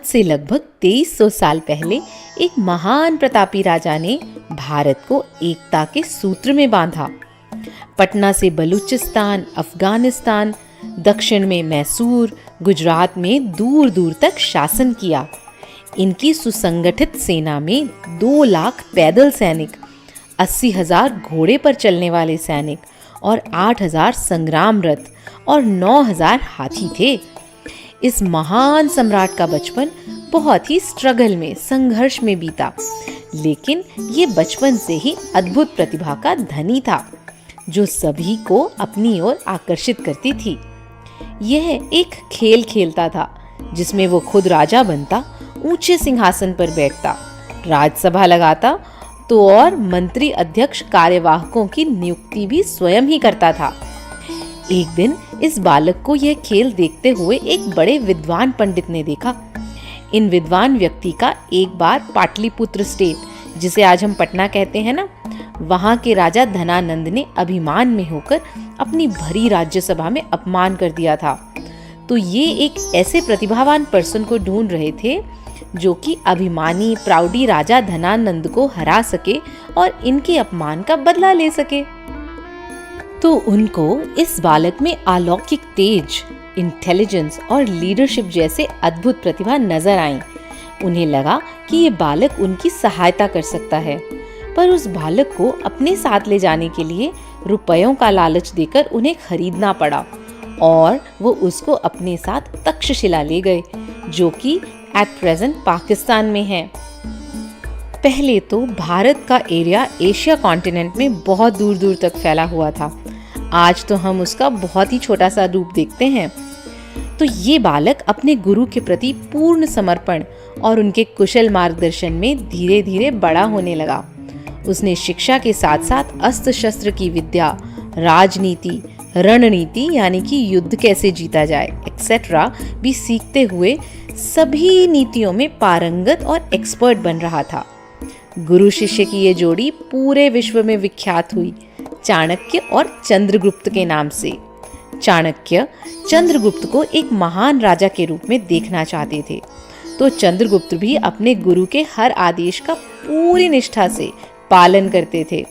से लगभग 2300 साल पहले एक महान प्रतापी राजा ने भारत को एकता के सूत्र में बांधा। पटना से बलूचिस्तान, अफगानिस्तान, दक्षिण में मैसूर, गुजरात में दूर दूर तक शासन किया। इनकी सुसंगठित सेना में 2 लाख पैदल सैनिक, 80,000 घोड़े पर चलने वाले सैनिक और 8,000 संग्राम रथ और 9,000 हाथी थे। इस महान सम्राट का बचपन बहुत ही स्ट्रगल में, संघर्ष में बीता, लेकिन ये बचपन से ही अद्भुत प्रतिभा का धनी था जो सभी को अपनी ओर आकर्षित करती थी। यह एक खेल खेलता था जिसमें वो खुद राजा बनता, ऊंचे सिंहासन पर बैठता, राजसभा लगाता तो और मंत्री, अध्यक्ष, कार्यवाहकों की नियुक्ति भी स्वयं ही करता था। एक दिन इस बालक को यह खेल देखते हुए एक बड़े विद्वान पंडित ने देखा। इन विद्वान व्यक्ति का एक बार पाटलिपुत्र स्टेट, जिसे आज हम पटना कहते हैं ना, वहां के राजा धनानंद ने अभिमान में होकर अपनी भरी राज्यसभा में अपमान कर दिया था। तो ये एक ऐसे प्रतिभावान पर्सन को ढूंढ रहे थे जो कि अभिमानी, प्राउडी राजा धनानंद को हरा सके और इनके अपमान का बदला ले सके। तो उनको इस बालक में अलौकिक तेज, इंटेलिजेंस और लीडरशिप जैसे अद्भुत प्रतिभा नजर आई। उन्हें लगा कि ये बालक उनकी सहायता कर सकता है, पर उस बालक को अपने साथ ले जाने के लिए रुपयों का लालच देकर उन्हें खरीदना पड़ा और वो उसको अपने साथ तक्षशिला ले गए, जो कि एट प्रेजेंट पाकिस्तान में है। पहले तो भारत का एरिया एशिया कॉन्टिनेंट में बहुत दूर दूर तक फैला हुआ था। आज तो हम उसका बहुत ही छोटा सा रूप देखते हैं। तो ये बालक अपने गुरु के प्रति पूर्ण समर्पण और उनके कुशल मार्गदर्शन में धीरे धीरे बड़ा होने लगा। उसने शिक्षा के साथ साथ अस्त्र शस्त्र की विद्या, राजनीति, रणनीति यानी कि युद्ध कैसे जीता जाए एक्सेट्रा भी सीखते हुए सभी नीतियों में पारंगत और एक्सपर्ट बन रहा था। गुरु शिष्य की ये जोड़ी पूरे विश्व में विख्यात हुई, चाणक्य और चंद्रगुप्त के नाम से। चाणक्य चंद्रगुप्त को एक महान राजा के रूप में देखना चाहते थे, तो चंद्रगुप्त भी अपने गुरु के हर आदेश का पूरी निष्ठा से पालन करते थे।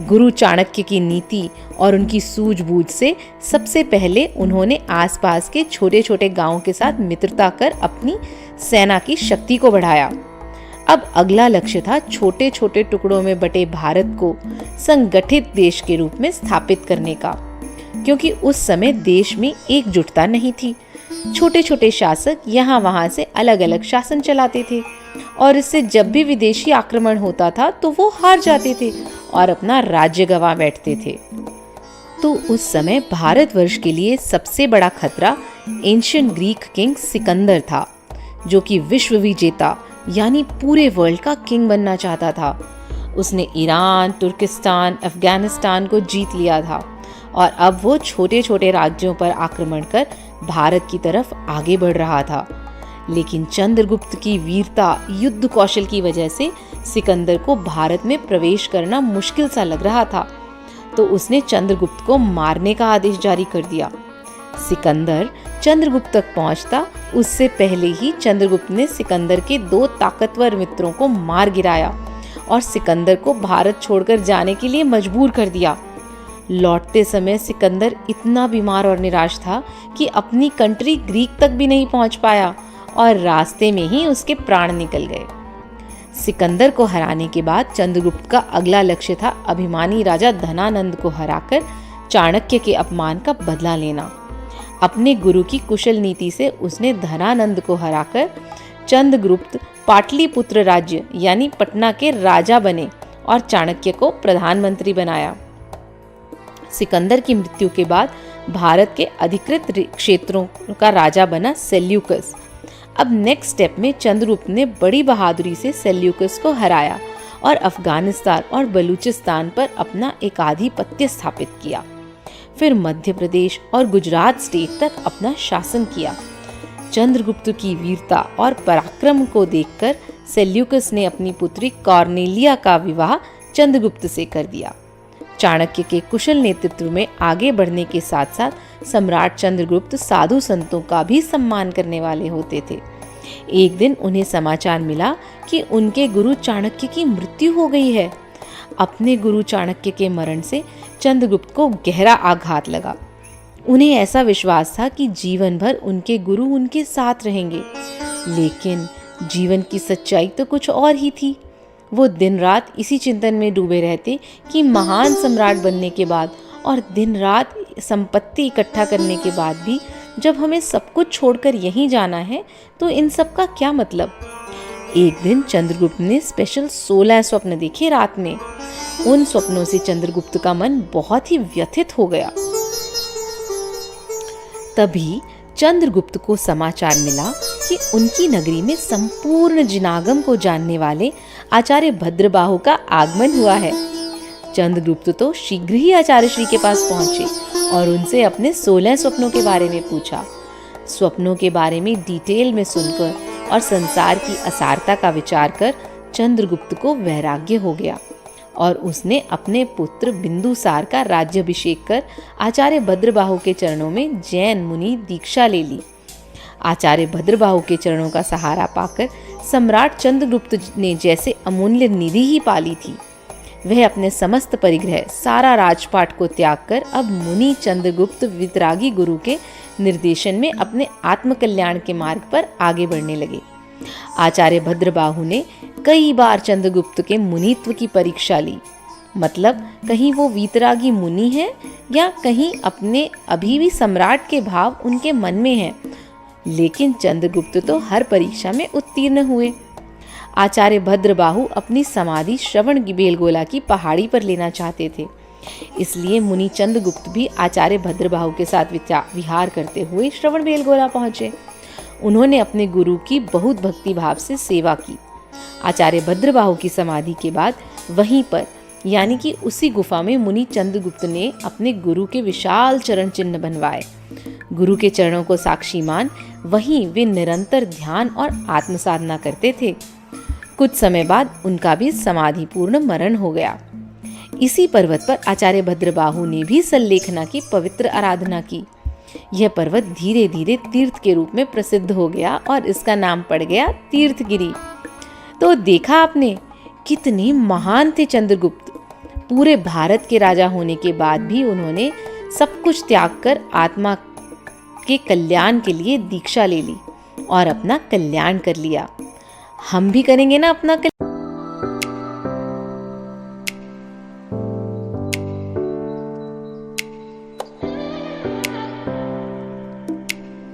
गुरु चाणक्य की नीति और उनकी सूझबूझ से सबसे पहले उन्होंने आसपास के छोटे छोटे गांवों के साथ मित्रता कर अपनी सेना की शक्ति को बढ़ाया। अब अगला लक्ष्य था छोटे छोटे टुकड़ों में बटे भारत को संगठित देश के रूप में स्थापित करने का, क्योंकि उस समय देश में एकजुटता नहीं थी। छोटे छोटे शासक यहाँ वहाँ से अलग अलग शासन चलाते थे और इससे जब भी विदेशी आक्रमण होता था तो वो हार जाते थे और अपना राज्य गंवा बैठते थे। तो उस समय भारतवर्ष के लिए सबसे बड़ा खतरा एंशिएंट ग्रीक किंग सिकंदर था, जो कि विश्व विजेता यानी पूरे वर्ल्ड का किंग बनना चाहता था। उसने ईरान, तुर्किस्तान, अफगानिस्तान को जीत लिया था और अब वो छोटे छोटे राज्यों पर आक्रमण कर भारत की तरफ आगे बढ़ रहा था। लेकिन चंद्रगुप्त की वीरता, युद्ध कौशल की वजह से सिकंदर को भारत में प्रवेश करना मुश्किल सा लग रहा था, तो उसने चंद्रगुप्त को मारने का आदेश जारी कर दिया। सिकंदर चंद्रगुप्त तक पहुंचता उससे पहले ही चंद्रगुप्त ने सिकंदर के 2 ताकतवर मित्रों को मार गिराया और सिकंदर को भारत छोड़कर जाने के लिए मजबूर कर दिया। लौटते समय सिकंदर इतना बीमार और निराश था कि अपनी कंट्री ग्रीक तक भी नहीं पहुंच पाया और रास्ते में ही उसके प्राण निकल गए। सिकंदर को हराने के बाद चंद्रगुप्त का अगला लक्ष्य था अभिमानी राजा धनानंद को हराकर चाणक्य के अपमान का बदला लेना। अपने गुरु की कुशल नीति से उसने धनानंद को हराकर चंद्रगुप्त पाटलिपुत्र राज्य यानी पटना के राजा बने और चाणक्य को प्रधानमंत्री बनाया। सिकंदर की मृत्यु के बाद भारत के अधिकृत क्षेत्रों का राजा बना सेल्यूकस। अब नेक्स्ट स्टेप में चंद्रगुप्त ने बड़ी बहादुरी से सेल्यूकस को हराया और अफगानिस्तान और बलूचिस्तान पर अपना एकाधिपत्य स्थापित किया। फिर मध्य प्रदेश और गुजरात स्टेट तक अपना शासन किया। चंद्रगुप्त की वीरता और पराक्रम को देखकर सेल्यूकस ने अपनी पुत्री कॉर्नेलिया का विवाह चंद्रगुप्त से कर दिया। चाणक्य के कुशल नेतृत्व में आगे बढ़ने के साथ साथ सम्राट चंद्रगुप्त साधु संतों का भी सम्मान करने वाले होते थे। एक दिन उन्हें समाचार मिला कि उनके गुरु चाणक्य की मृत्यु हो गई है। अपने गुरु चाणक्य के मरण से चंद्रगुप्त को गहरा आघात लगा। उन्हें ऐसा विश्वास था कि जीवन भर उनके गुरु उनके साथ रहेंगे, लेकिन जीवन की सच्चाई तो कुछ और ही थी। वो दिन रात इसी चिंतन में डूबे रहते कि महान सम्राट बनने के बाद और दिन रात संपत्ति इकट्ठा करने के बाद भी जब हमें सब कुछ छोड़कर यहीं जाना है तो इन सब का क्या मतलब। एक दिन चंद्रगुप्त ने स्पेशल 16 स्वप्न देखे रात में। उन स्वप्नों से चंद्रगुप्त का मन बहुत ही व्यथित हो गया। तभी चंद्रगुप्त को समाचार मिला कि उनकी नगरी में संपूर्ण जिनागम को जानने वाले आचार्य भद्रबाहु का आगमन हुआ है। चंद्रगुप्त तो शीघ्र ही आचार्य श्री के पास पहुंचे और उनसे अपने 16 स्वप्नों के बारे में पूछा। स्वप्नों के बारे में डिटेल में सुनकर और संसार की असारता का विचार कर चंद्रगुप्त को वैराग्य हो गया और उसने अपने पुत्र बिंदुसार का राज्याभिषेक कर आचार्य भद्रबाहु के चरणों में जैन मुनि दीक्षा ले ली। आचार्य भद्रबाहु के चरणों का सहारा पाकर सम्राट चंद्रगुप्त ने जैसे अमूल्य निधि ही पाली थी। वह अपने समस्त परिग्रह, सारा राजपाट को त्याग कर अब मुनि चंद्रगुप्त वितरागी गुरु के निर्देशन में अपने आत्मकल्याण के मार्ग पर आगे बढ़ने लगे। आचार्य भद्रबाहु ने कई बार चंद्रगुप्त के मुनित्व की परीक्षा ली, मतलब कहीं वो वीतरागी मुनि है या कहीं अपने अभी भी सम्राट के भाव उनके मन में हैं। लेकिन चंद्रगुप्त तो हर परीक्षा में उत्तीर्ण हुए। आचार्य भद्रबाहु अपनी समाधि श्रवण बेलगोला की पहाड़ी पर लेना चाहते थे, इसलिए मुनि चंद्रगुप्त भी आचार्य भद्रबाहु के साथ विहार करते हुए श्रवण बेलगोला पहुंचे। उन्होंने अपने गुरु की बहुत भक्ति भाव से सेवा की। आचार्य भद्रबाहु की समाधि के बाद वहीं पर यानी कि उसी गुफा में मुनि चंद्रगुप्त ने अपने गुरु के विशाल चरण चिन्ह बनवाए। गुरु के चरणों को साक्षी मान वहीं वे निरंतर ध्यान और आत्म साधना करते थे। कुछ समय बाद उनका भी समाधिपूर्ण मरण हो गया। इसी पर्वत पर आचार्य भद्रबाहु ने भी सल्लेखना की पवित्र आराधना की। यह पर्वत धीरे धीरे तीर्थ के रूप में प्रसिद्ध हो गया और इसका नाम पड़ गया तीर्थगिरी। तो देखा आपने कितने महान थे चंद्रगुप्त। पूरे भारत के राजा होने के बाद भी उन्होंने सब कुछ त्याग कर आत्मा के कल्याण के लिए दीक्षा ले ली और अपना कल्याण कर लिया। हम भी करेंगे ना अपना